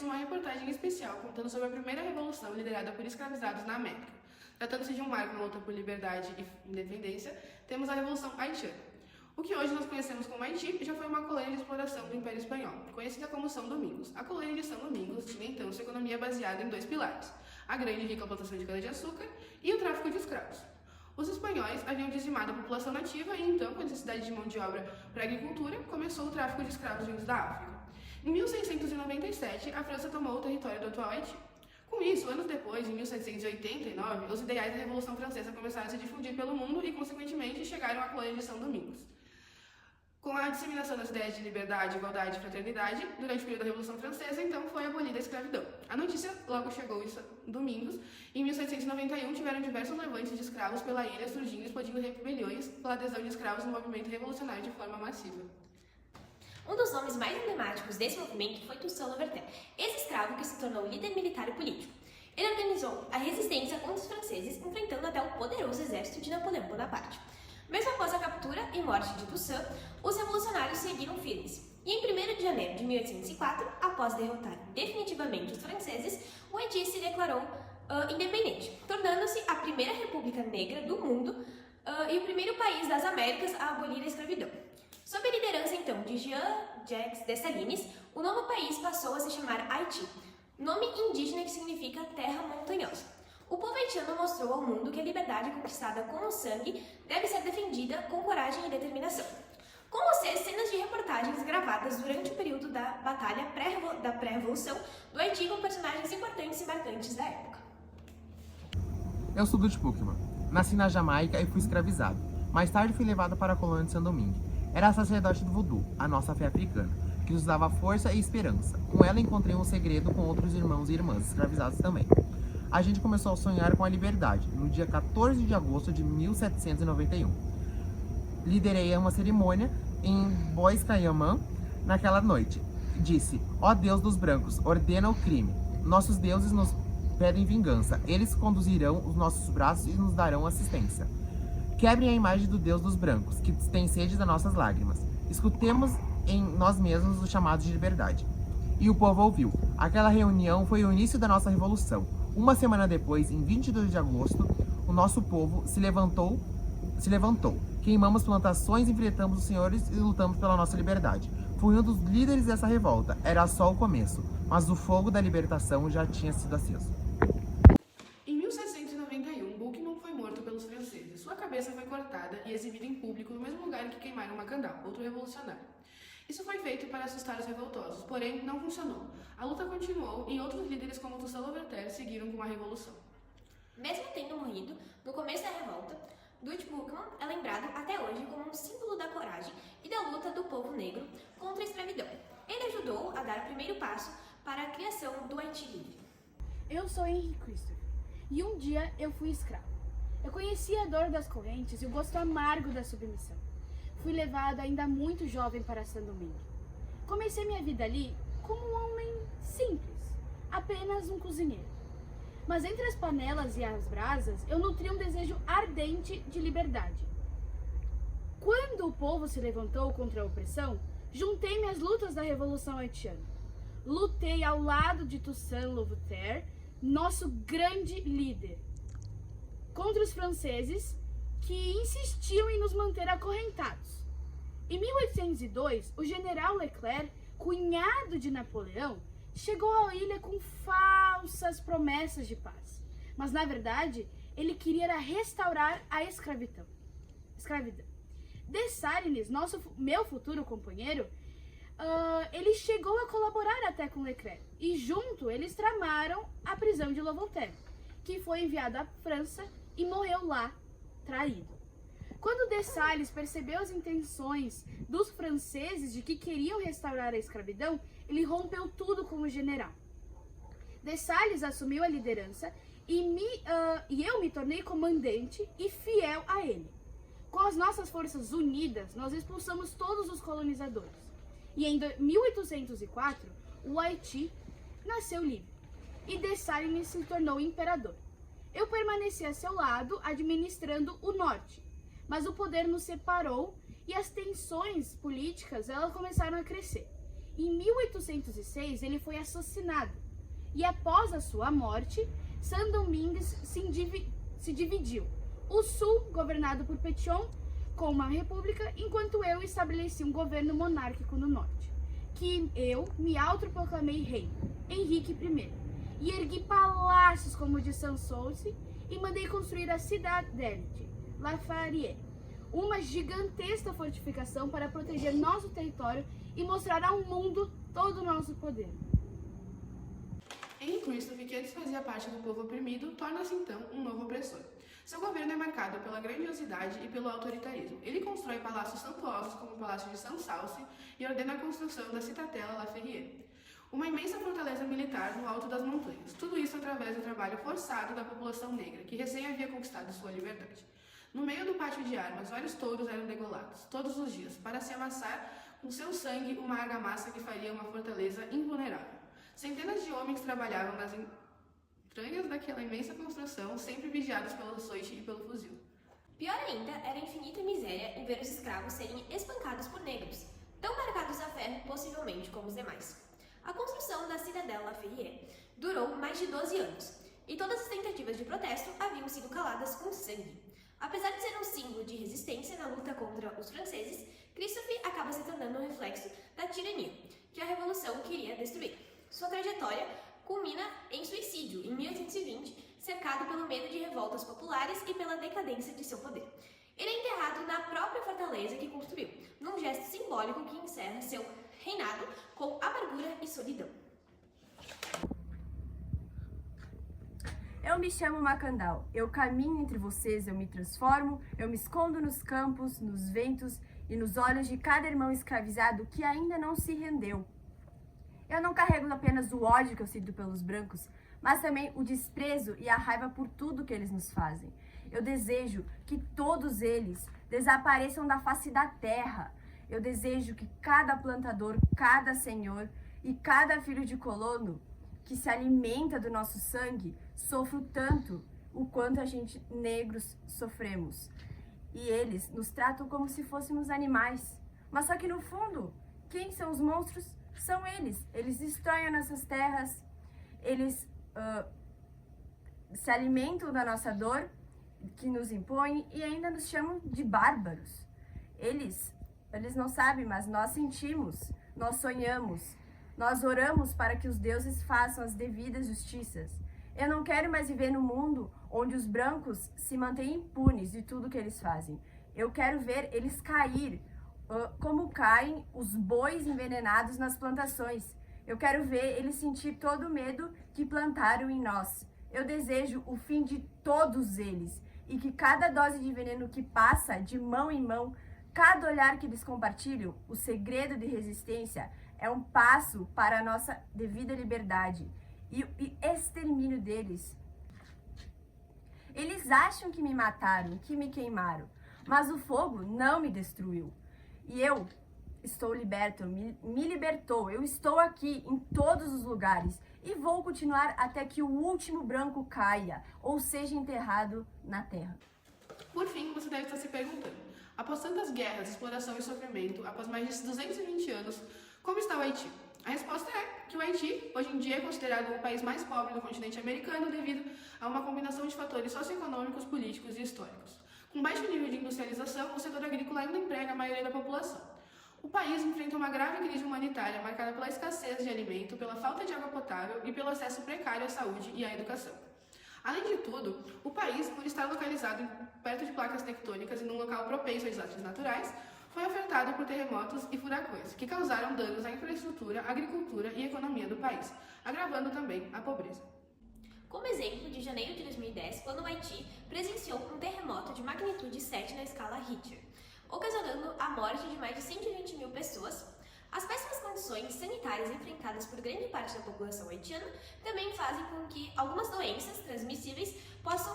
temos uma reportagem especial contando sobre a primeira revolução liderada por escravizados na América. Tratando-se de um marco na luta por liberdade e independência, temos a Revolução Haitiana. O que hoje nós conhecemos como Haiti já foi uma colônia de exploração do Império Espanhol, conhecida como São Domingos. A colônia de São Domingos tinha então sua economia baseada em dois pilares: a grande e rica plantação de cana-de-açúcar e o tráfico de escravos. Os espanhóis haviam dizimado a população nativa e então, com a necessidade de mão de obra para a agricultura, começou o tráfico de escravos vindos da África. Em 1697, a França tomou o território do atual Haiti. Com isso, anos depois, em 1789, os ideais da Revolução Francesa começaram a se difundir pelo mundo e, consequentemente, chegaram à colônia de São Domingos. Com a disseminação das ideias de liberdade, igualdade e fraternidade, durante o período da Revolução Francesa, então, foi abolida a escravidão. A notícia logo chegou em São Domingos, e em 1791 tiveram diversos levantes de escravos pela ilha, surgindo e explodindo rebeliões pela adesão de escravos no movimento revolucionário de forma massiva. Um dos nomes mais emblemáticos desse movimento foi Toussaint Louverture, ex-escravo que se tornou líder militar e político. Ele organizou a resistência contra os franceses, enfrentando até o poderoso exército de Napoleão Bonaparte. Mesmo após a captura e morte de Toussaint, os revolucionários seguiram firmes. E em 1º de janeiro de 1804, após derrotar definitivamente os franceses, o Haiti se declarou independente, tornando-se a primeira república negra do mundo e o primeiro país das Américas a abolir a escravidão. Sob a liderança, então, de Jean-Jacques Dessalines, o novo país passou a se chamar Haiti, nome indígena que significa terra montanhosa. O povo haitiano mostrou ao mundo que a liberdade conquistada com o sangue deve ser defendida com coragem e determinação. Com vocês, cenas de reportagens gravadas durante o período da batalha pré-revolução do Haiti com personagens importantes e marcantes da época. Eu sou Dutch Bookman. Nasci na Jamaica e fui escravizado. Mais tarde fui levado para a colônia de São Domingo. Era sacerdote do voodoo, a nossa fé africana, que nos dava força e esperança. Com ela encontrei um segredo com outros irmãos e irmãs escravizados também. A gente começou a sonhar com a liberdade, no dia 14 de agosto de 1791. Liderei uma cerimônia em Bois Caiamã naquela noite. Disse: ó Deus dos brancos, ordena o crime. Nossos deuses nos pedem vingança. Eles conduzirão os nossos braços e nos darão assistência. Quebrem a imagem do Deus dos brancos, que tem sede das nossas lágrimas. Escutemos em nós mesmos o chamado de liberdade. E o povo ouviu. Aquela reunião foi o início da nossa revolução. Uma semana depois, em 22 de agosto, o nosso povo se levantou. Queimamos plantações, enfrentamos os senhores e lutamos pela nossa liberdade. Fui um dos líderes dessa revolta. Era só o começo, mas o fogo da libertação já tinha sido aceso. Em 1791, Boukman foi morto pelos franceses. Sua cabeça foi cortada e exibida em público no mesmo lugar em que queimaram Macandal, outro revolucionário. Isso foi feito para assustar os revoltosos, porém não funcionou. A luta continuou e outros líderes como Toussaint Louverture seguiram com a revolução. Mesmo tendo morrido no começo da revolta, Dutch Boukman é lembrado até hoje como um símbolo da coragem e da luta do povo negro contra a escravidão. Ele ajudou a dar o primeiro passo para a criação do Haiti livre. Eu sou Henry Christopher e um dia eu fui escravo. Eu conheci a dor das correntes e o gosto amargo da submissão. Fui levado ainda muito jovem para São Domingo. Comecei minha vida ali como um homem simples, apenas um cozinheiro. Mas entre as panelas e as brasas, eu nutria um desejo ardente de liberdade. Quando o povo se levantou contra a opressão, juntei-me às lutas da Revolução Haitiana. Lutei ao lado de Toussaint Louverture, nosso grande líder, contra os franceses que insistiam em nos manter acorrentados. Em 1802, o general Leclerc, cunhado de Napoleão, chegou à ilha com falsas promessas de paz. Mas, na verdade, ele queria restaurar a escravidão. Dessalines, meu futuro companheiro, ele chegou a colaborar até com Leclerc. E junto eles tramaram a prisão de Louverture, que foi enviado à França e morreu lá, traído. Quando Dessalines percebeu as intenções dos franceses de que queriam restaurar a escravidão, ele rompeu tudo com o general. Dessalines assumiu a liderança e eu me tornei comandante e fiel a ele. Com as nossas forças unidas, nós expulsamos todos os colonizadores. E em 1804, o Haiti nasceu livre e Dessalines se tornou imperador. Eu permaneci a seu lado, administrando o norte, mas o poder nos separou e as tensões políticas começaram a crescer. Em 1806, ele foi assassinado. E após a sua morte, Saint-Domingue se dividiu. O sul, governado por Pétion, com uma república, enquanto eu estabeleci um governo monárquico no norte, que eu me autoproclamei rei, Henrique I, e ergui palácios como o de Sanssouci e mandei construir a cidadela de La Farie, uma gigantesca fortificação para proteger nosso território e mostrar ao mundo todo o nosso poder. Henri Christophe, que antes fazia parte do povo oprimido, torna-se então um novo opressor. Seu governo é marcado pela grandiosidade e pelo autoritarismo. Ele constrói palácios suntuosos como o Palácio de Sanssouci e ordena a construção da Citadela La Ferrière, uma imensa fortaleza militar no alto das montanhas. Tudo isso através do trabalho forçado da população negra, que recém havia conquistado sua liberdade. No meio do pátio de armas, vários touros eram degolados, todos os dias, para se amassar com seu sangue uma argamassa que faria uma fortaleza invulnerável. Centenas de homens trabalhavam nas entranhas daquela imensa construção, sempre vigiados pelo açoite e pelo fuzil. Pior ainda era a infinita miséria em ver os escravos serem espancados por negros, tão marcados a ferro possivelmente como os demais. A construção da Citadela La Ferrière durou mais de 12 anos, e todas as tentativas de protesto haviam sido caladas com sangue. Apesar de ser um símbolo de resistência na luta contra os franceses, Christophe acaba se tornando um reflexo da tirania que a Revolução queria destruir. Sua trajetória culmina em suicídio em 1820, cercado pelo medo de revoltas populares e pela decadência de seu poder. Ele é enterrado na própria fortaleza que construiu, num gesto simbólico que encerra seu reinado com amargura e solidão. Eu me chamo Macandal, eu caminho entre vocês, eu me transformo, eu me escondo nos campos, nos ventos e nos olhos de cada irmão escravizado que ainda não se rendeu. Eu não carrego apenas o ódio que eu sinto pelos brancos, mas também o desprezo e a raiva por tudo que eles nos fazem. Eu desejo que todos eles desapareçam da face da terra. Eu desejo que cada plantador, cada senhor e cada filho de colono que se alimenta do nosso sangue sofra tanto o quanto a gente, negros, sofremos. E eles nos tratam como se fôssemos animais. Mas só que no fundo, quem são os monstros? São eles. Eles destroem nossas terras, eles se alimentam da nossa dor que nos impõe e ainda nos chamam de bárbaros. Eles não sabem, mas nós sentimos, nós sonhamos, nós oramos para que os deuses façam as devidas justiças. Eu não quero mais viver num mundo onde os brancos se mantêm impunes de tudo que eles fazem. Eu quero ver eles cair, como caem os bois envenenados nas plantações. Eu quero ver eles sentir todo o medo que plantaram em nós. Eu desejo o fim de todos eles e que cada dose de veneno que passa de mão em mão, cada olhar que eles compartilham, o segredo de resistência é um passo para a nossa devida liberdade e extermínio deles. Eles acham que me mataram, que me queimaram, mas o fogo não me destruiu. E eu estou liberto, me libertou. Eu estou aqui em todos os lugares e vou continuar até que o último branco caia ou seja enterrado na terra. Por fim, você deve estar se perguntando, após tantas guerras, exploração e sofrimento, após mais de 220 anos, como está o Haiti? A resposta é que o Haiti, hoje em dia, é considerado o país mais pobre do continente americano devido a uma combinação de fatores socioeconômicos, políticos e históricos. Com baixo nível de industrialização, o setor agrícola ainda emprega a maioria da população. O país enfrenta uma grave crise humanitária marcada pela escassez de alimento, pela falta de água potável e pelo acesso precário à saúde e à educação. Além de tudo, o país, por estar localizado perto de placas tectônicas e num local propenso a desastres naturais, foi afetado por terremotos e furacões, que causaram danos à infraestrutura, agricultura e economia do país, agravando também a pobreza. Como exemplo, de janeiro de 2010, quando o Haiti presenciou um terremoto de magnitude 7 na escala Richter, ocasionando a morte de mais de 120 mil pessoas, as péssimas condições sanitárias enfrentadas por grande parte da população haitiana também fazem com que algumas doenças transmissíveis possam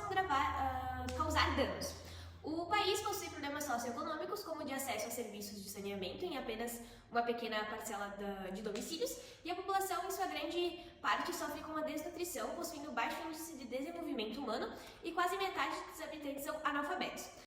causar danos. O país possui problemas socioeconômicos, como de acesso a serviços de saneamento em apenas uma pequena parcela de domicílios, e a população, em sua grande parte, sofre com a desnutrição, possuindo baixo índice de desenvolvimento humano e quase metade dos habitantes são analfabetos.